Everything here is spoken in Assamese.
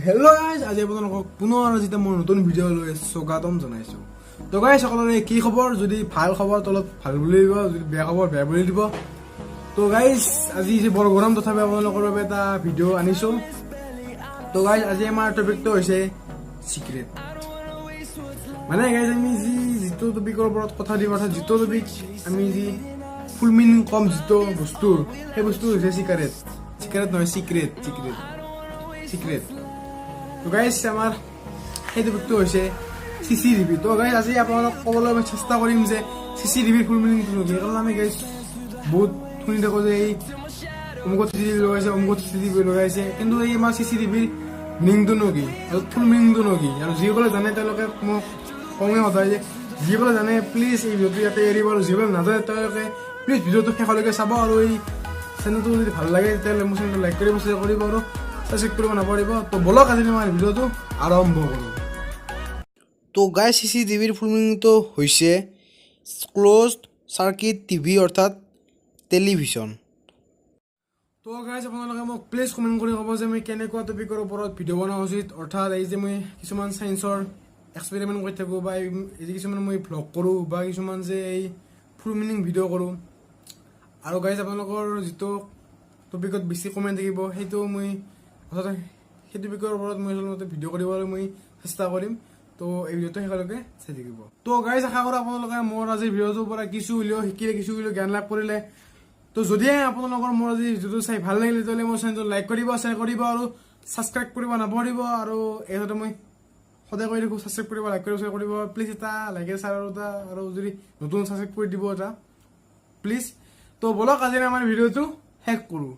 হেল্ল' গাইজ, আজি আপোনালোকক পুনৰ যেতিয়া মই নতুন ভিডিঅ' লৈ স্বাগতম জনাইছোঁ। তো গাইজ, সকলোৰে কি খবৰ? যদি ভাল খবৰ তলত ভাল বুলি দিব, যদি বেয়া খবৰ বেয়া বুলি দিব। তো গাইজ, আজি যে বৰ গৰম, তথাপি আপোনালোকৰ বাবে এটা ভিডিঅ' আনিছোঁ। তো গাইজ, আজি আমাৰ টপিকটো হৈছে চিক্ৰেট। মানে গাইজ, আমি যিটো টপিকৰ ওপৰত কথা দিম, অৰ্থাৎ যিটো টপিক আমি ফুল মিনিং কম যিটো বস্তুৰ, সেই বস্তু হৈছে চিগাৰেট। চিগাৰেট নহয়, চিক্ৰেট। তো গাইজ, আমাৰ সেই টপিকটো হৈছে CCTV। তো গাইজ, আজি আপোনালোক ক'বলৈ মই চেষ্টা কৰিম যে CCTVৰ ফুল মিনিংটো কি। কাৰণ আমি গাইজ বহুত শুনি থাকোঁ যে এই অমুকত CCTV লগাইছে, অমুকত CCTV লগাইছে, কিন্তু এই আমাৰ CCTVৰ মিনিংটোনো কি আৰু ফুল মিনিংটোনো কি। আৰু যিসকলে জানে তেওঁলোকে মোক কওঁৱে সদায় যে যিসকলে জানে প্লিজ এই ভিডিঅ'টো ইয়াতে এৰিব, আৰু যিসকলে নাজানে তেওঁলোকে প্লিজ ভিডিঅ'টো শেষলৈকে চাব। আৰু এই চেনেলটো যদি ভাল লাগে তেতিয়াহ'লে মোৰ চেনেলটো লাইক কৰিব, শ্বেয়াৰ কৰিব আৰু ছাবস্ক্ৰাইব কৰিব নাপাহৰিব। তো বলক আজি আমাৰ ভিডিঅ'টো আৰম্ভ কৰোঁ। তো গাইজ, CCTVৰ ফুল মিনিংটো হৈছে ক্ল'জড চাৰ্কিট টিভি, অৰ্থাৎ টেলিভিছন। তো গাইজ, আপোনালোকে মোক প্লিজ কমেণ্ট কৰি ক'ব যে মই কেনেকুৱা টপিকৰ ওপৰত ভিডিঅ' বনোৱা উচিত। অৰ্থাৎ এই যে মই কিছুমান চায়েন্সৰ এক্সপেৰিমেণ্ট কৰি থাকোঁ, বা এই যে কিছুমান মই ভ্লগ কৰোঁ, বা কিছুমান যে এই ফুল মিনিং ভিডিঅ' কৰোঁ। আৰু গাইজ, আপোনালোকৰ যিটো টপিকত বেছি কমেণ্ট থাকিব সেইটো মই অৰ্থাৎ সেই টপিকৰ ওপৰত মই আচলতে ভিডিঅ' কৰিবলৈ মই চেষ্টা কৰিম। তো এই ভিডিঅ'টো শেষলৈকে চাই থাকিব। তো গাইজ, আশা কৰোঁ আপোনালোকে মোৰ আজিৰ ভিডিঅ'টোৰ পৰা কিছু হ'লেও শিকিলে, কিছু হ'লেও জ্ঞান লাভ কৰিলে। তো যদিহে আপোনালোকৰ মোৰ আজি ভিডিঅ'টো চাই ভাল লাগিলে তেতিয়াহ'লে মোৰ চেনেলটো লাইক কৰিব, শ্বেয়াৰ কৰিব আৰু ছাবস্ক্ৰাইব কৰিব নাপাহৰিব। আৰু এইটো মই সদায় কৰি থাকোঁ, ছাবস্ক্ৰাইব কৰিব, লাইক কৰিব, শ্বেয়াৰ কৰিব। প্লিজ এটা লাইকে চাৰ আৰু যদি নতুন ছাবস্ক্ৰাইব কৰি দিব এটা প্লিজ। তো বলক আজি আমাৰ ভিডিঅ'টো শেষ কৰোঁ।